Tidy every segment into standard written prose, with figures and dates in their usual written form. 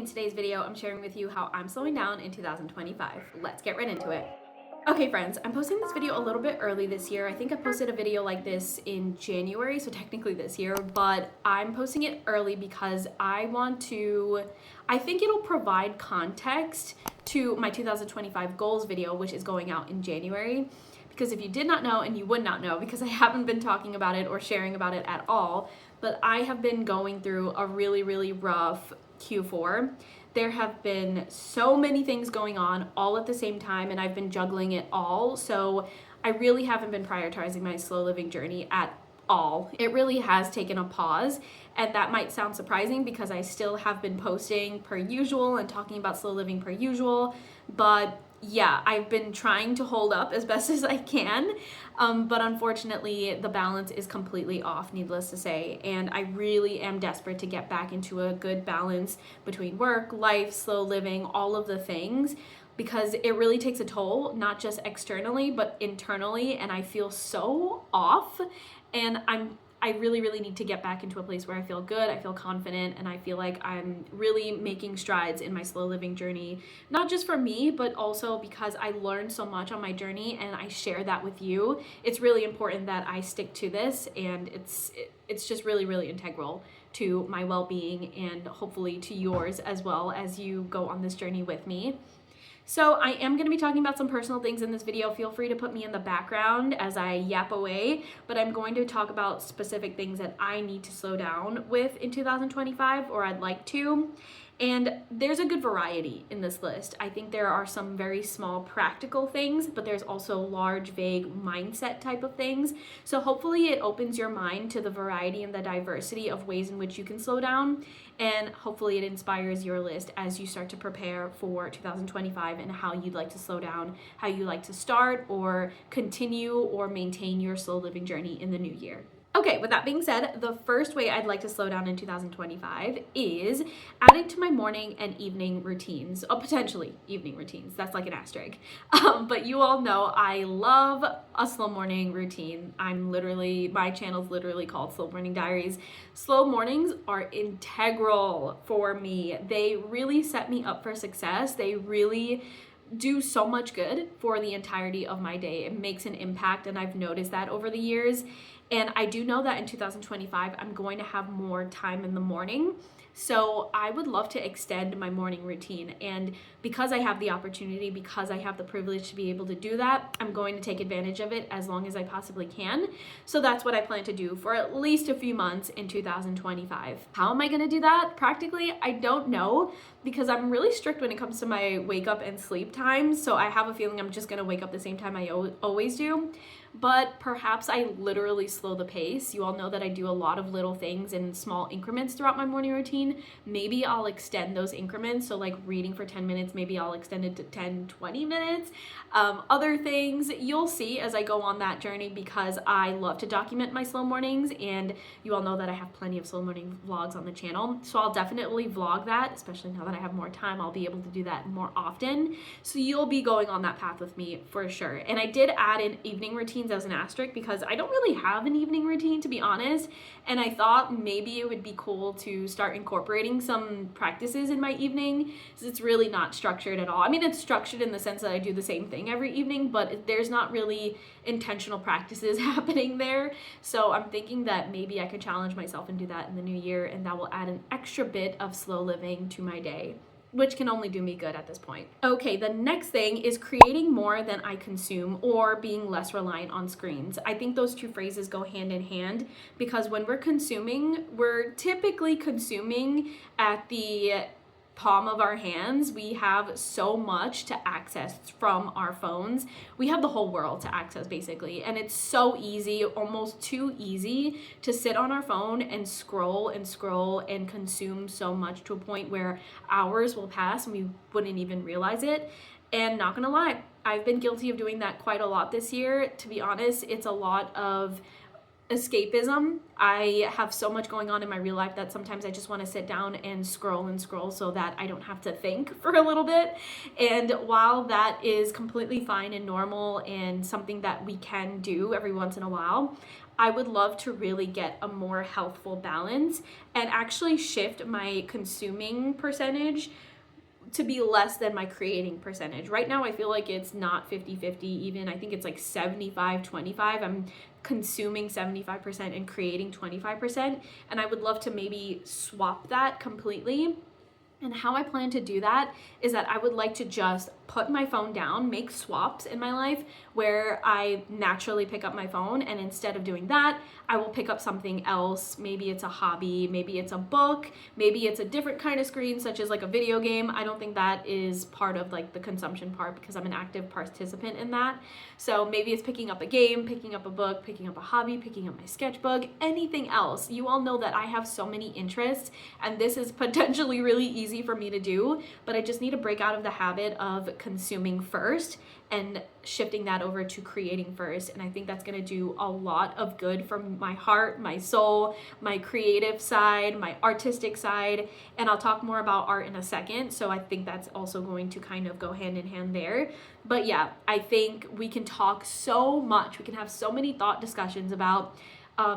today's video, I'm sharing with you how I'm slowing down in 2025. Let's get right into it. Okay friends, I'm posting this video a little bit early this year. I think I posted a video like this in January, so technically this year, but I'm posting it early because I think it'll provide context to my 2025 goals video, which is going out in January. Because if you did not know, and you would not know because I haven't been talking about it or sharing about it at all, but I have been going through a really, really rough Q4. There have been so many things going on all at the same time, and I've been juggling it all. So I really haven't been prioritizing my slow living journey at all. It really has taken a pause, and that might sound surprising because I still have been posting per usual and talking about slow living per usual, but yeah, I've been trying to hold up as best as I can, but unfortunately the balance is completely off, needless to say, and I really am desperate to get back into a good balance between work, life, slow living, all of the things, because it really takes a toll, not just externally, but internally, and I feel so off, and I really, really need to get back into a place where I feel good, I feel confident, and I feel like I'm really making strides in my slow living journey, not just for me, but also because I learned so much on my journey and I share that with you. It's really important that I stick to this, and it's just really, really integral to my well-being and hopefully to yours as well as you go on this journey with me. So I am going to be talking about some personal things in this video. Feel free to put me in the background as I yap away, but I'm going to talk about specific things that I need to slow down with in 2025, or I'd like to. And there's a good variety in this list. I think there are some very small practical things, but there's also large, vague mindset type of things. So hopefully it opens your mind to the variety and the diversity of ways in which you can slow down. And hopefully it inspires your list as you start to prepare for 2025 and how you'd like to slow down, how you like to start or continue or maintain your slow living journey in the new year. Okay, with that being said, the first way I'd like to slow down in 2025 is adding to my morning and evening routines, potentially evening routines. That's like an asterisk. But you all know I love a slow morning routine. My channel's literally called Slow Morning Diaries. Slow mornings are integral for me. They really set me up for success. They really do so much good for the entirety of my day. It makes an impact, and I've noticed that over the years. And I do know that in 2025, I'm going to have more time in the morning. So I would love to extend my morning routine. And because I have the opportunity, because I have the privilege to be able to do that, I'm going to take advantage of it as long as I possibly can. So that's what I plan to do for at least a few months in 2025. How am I going to do that? Practically, I don't know, because I'm really strict when it comes to my wake up and sleep times. So I have a feeling I'm just going to wake up the same time I always do. But perhaps I literally slow the pace. You all know that I do a lot of little things in small increments throughout my morning routine. Maybe I'll extend those increments. So like reading for 10 minutes, maybe I'll extend it to 10, 20 minutes. Other things you'll see as I go on that journey, because I love to document my slow mornings, and you all know that I have plenty of slow morning vlogs on the channel. So I'll definitely vlog that, especially now that I have more time. I'll be able to do that more often. So you'll be going on that path with me for sure. And I did add in evening routines as an asterisk because I don't really have an evening routine, to be honest, and I thought maybe it would be cool to start incorporating some practices in my evening, because it's really not structured at all. I mean, it's structured in the sense that I do the same thing every evening, but there's not really intentional practices happening there. So I'm thinking that maybe I could challenge myself and do that in the new year, and that will add an extra bit of slow living to my day, which can only do me good at this point. Okay, the next thing is creating more than I consume, or being less reliant on screens. I think those two phrases go hand in hand, because when we're consuming, we're typically consuming at the palm of our hands. We have so much to access from our phones. We have the whole world to access basically, and it's so easy, almost too easy, to sit on our phone and scroll and consume so much to a point where hours will pass and we wouldn't even realize it. And not gonna lie, I've been guilty of doing that quite a lot this year. To be honest, it's a lot of escapism. I have so much going on in my real life that sometimes I just want to sit down and scroll so that I don't have to think for a little bit. And while that is completely fine and normal and something that we can do every once in a while, I would love to really get a more healthful balance and actually shift my consuming percentage to be less than my creating percentage. Right now, I feel like it's not 50-50 even. I think it's like 75-25. I'm consuming 75% and creating 25. And I would love to maybe swap that completely. And how I plan to do that is that I would like to just put my phone down, make swaps in my life where I naturally pick up my phone. And instead of doing that, I will pick up something else. Maybe it's a hobby, maybe it's a book, maybe it's a different kind of screen, such as like a video game. I don't think that is part of like the consumption part because I'm an active participant in that. So maybe it's picking up a game, picking up a book, picking up a hobby, picking up my sketchbook, anything else. You all know that I have so many interests, and this is potentially really easy for me to do, but I just need to break out of the habit of consuming first and shifting that over to creating first. And I think that's going to do a lot of good for my heart, my soul, my creative side, my artistic side. And I'll talk more about art in a second. So I think that's also going to kind of go hand in hand there. But yeah, I think we can talk so much. We can have so many thought discussions about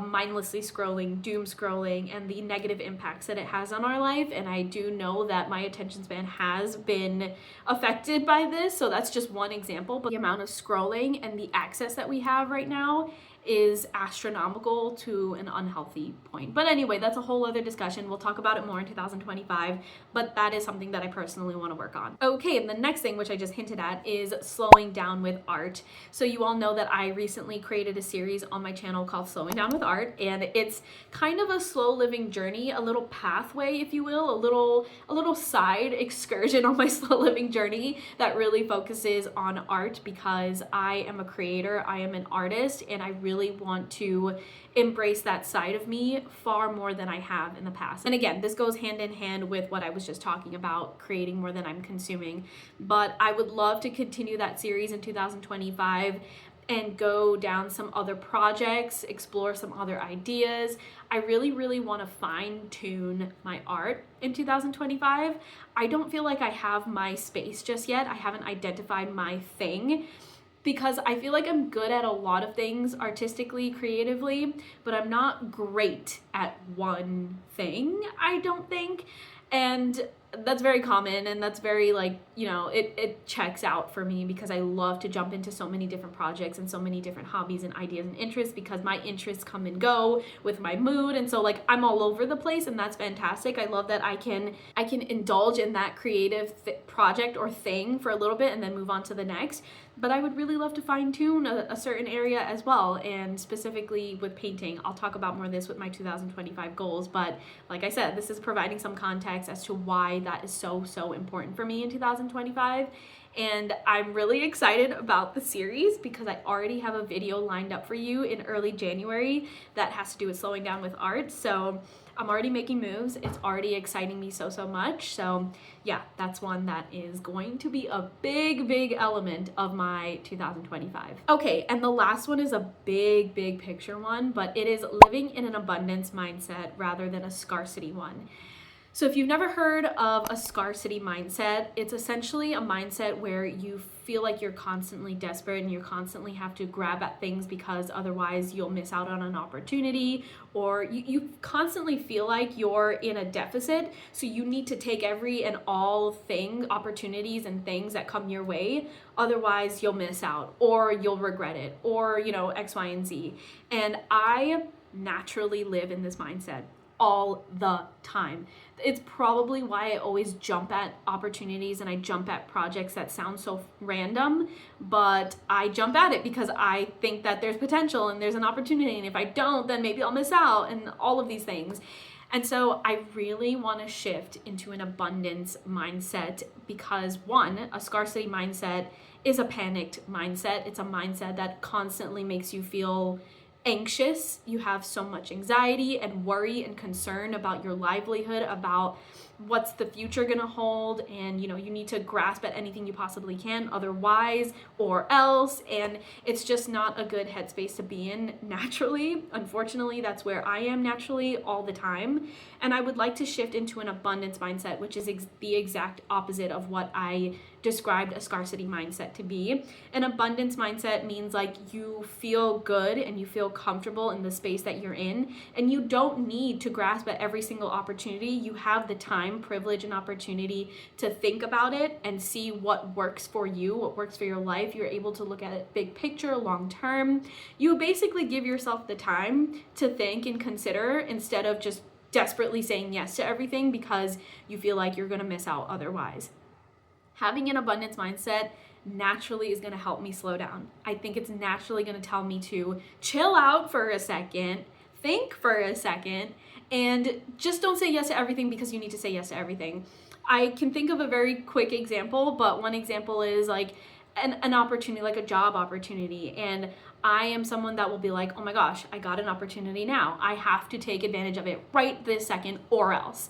mindlessly scrolling, doom scrolling, and the negative impacts that it has on our life. And I do know that my attention span has been affected by this. So that's just one example. But the amount of scrolling and the access that we have right now is astronomical to an unhealthy point. But anyway, that's a whole other discussion. We'll talk about it more in 2025, but that is something that I personally want to work on. Okay, and the next thing, which I just hinted at, is slowing down with art. So you all know that I recently created a series on my channel called Slowing Down with Art, and it's kind of a slow living journey, a little pathway, if you will, a little side excursion on my slow living journey that really focuses on art because I am a creator, I am an artist, and I really want to embrace that side of me far more than I have in the past. And again, this goes hand in hand with what I was just talking about, creating more than I'm consuming. But I would love to continue that series in 2025 and go down some other projects, explore some other ideas. I really, really want to fine tune my art in 2025. I don't feel like I have my space just yet. I haven't identified my thing, because I feel like I'm good at a lot of things artistically, creatively, but I'm not great at one thing, I don't think. And that's very common, and that's very like, you know, it checks out for me because I love to jump into so many different projects and so many different hobbies and ideas and interests because my interests come and go with my mood. And so like I'm all over the place, and that's fantastic. I love that I can indulge in that creative project or thing for a little bit and then move on to the next. But I would really love to fine tune a certain area as well, and specifically with painting. I'll talk about more of this with my 2025 goals, but like I said, this is providing some context as to why that is so important for me in 2025. And I'm really excited about the series because I already have a video lined up for you in early January that has to do with slowing down with art. So I'm already making moves. It's already exciting me so much. So yeah, that's one that is going to be a big element of my 2025. Okay, and the last one is a big picture one, but it is living in an abundance mindset rather than a scarcity one. So if you've never heard of a scarcity mindset, it's essentially a mindset where you feel like you're constantly desperate and you constantly have to grab at things because otherwise you'll miss out on an opportunity, or you constantly feel like you're in a deficit. So you need to take every and all opportunities and things that come your way. Otherwise you'll miss out or you'll regret it, or, you know, X, Y, and Z. And I naturally live in this mindset all the time. It's probably why I always jump at opportunities and I jump at projects that sound so random, but I jump at it because I think that there's potential and there's an opportunity, and if I don't, then maybe I'll miss out, and all of these things. And so I really want to shift into an abundance mindset because, one, a scarcity mindset is a panicked mindset. It's a mindset that constantly makes you feel anxious. You have so much anxiety and worry and concern about your livelihood, about what's the future gonna hold, and you know, you need to grasp at anything you possibly can, otherwise or else, and it's just not a good headspace to be in naturally. Unfortunately, that's where I am naturally all the time, and I would like to shift into an abundance mindset, which is the exact opposite of what I described a scarcity mindset to be. An abundance mindset means like you feel good and you feel comfortable in the space that you're in, and you don't need to grasp at every single opportunity. You have the time, privilege, and opportunity to think about it and see what works for you, what works for your life. You're able to look at it big picture, long term. You basically give yourself the time to think and consider instead of just desperately saying yes to everything because you feel like you're going to miss out otherwise. Having an abundance mindset naturally is going to help me slow down. I think it's naturally going to tell me to chill out for a second, think for a second, and just don't say yes to everything because you need to say yes to everything. I can think of a very quick example, but one example is like an opportunity, like a job opportunity, and I am someone that will be like, oh my gosh, I got an opportunity now. I have to take advantage of it right this second or else.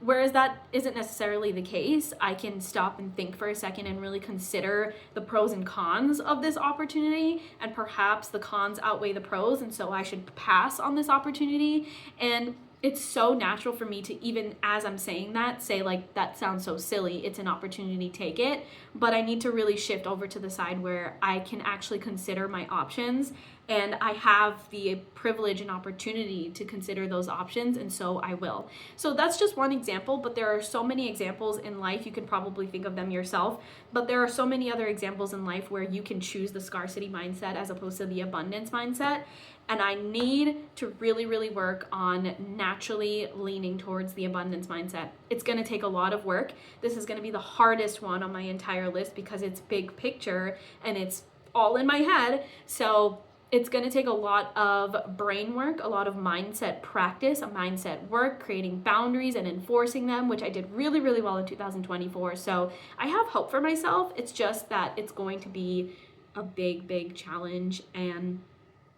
Whereas that isn't necessarily the case. I can stop and think for a second and really consider the pros and cons of this opportunity, and perhaps the cons outweigh the pros, and so I should pass on this opportunity. And it's so natural for me to, even as I'm saying that, say like, that sounds so silly, it's an opportunity, take it. But I need to really shift over to the side where I can actually consider my options, and I have the privilege and opportunity to consider those options, and so I will. So that's just one example, but there are so many examples in life. You can probably think of them yourself, but there are so many other examples in life where you can choose the scarcity mindset as opposed to the abundance mindset. And I need to really, really work on naturally leaning towards the abundance mindset. It's going to take a lot of work. This is going to be the hardest one on my entire list because it's big picture and it's all in my head. So it's going to take a lot of brain work, a lot of mindset practice, a mindset work, creating boundaries and enforcing them, which I did really, really well in 2024. So I have hope for myself. It's just that it's going to be a big, big challenge, and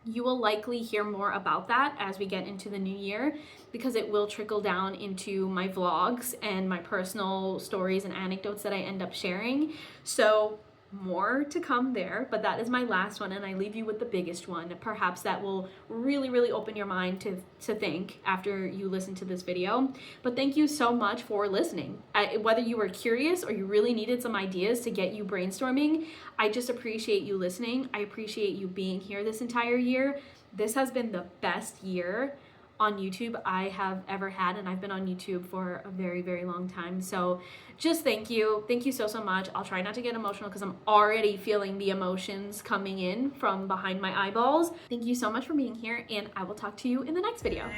you will likely hear more about that as we get into the new year, because it will trickle down into my vlogs and my personal stories and anecdotes that I end up sharing. So more to come there, but that is my last one, and I leave you with the biggest one. Perhaps that will really, really open your mind to think after you listen to this video. But thank you so much for listening. Whether you were curious or you really needed some ideas to get you brainstorming, I just appreciate you listening. I appreciate you being here this entire year. This has been the best year on YouTube I have ever had, and I've been on YouTube for a very, very long time. So just thank you so much. I'll try not to get emotional because I'm already feeling the emotions coming in from behind my eyeballs. Thank you so much for being here, and I will talk to you in the next video.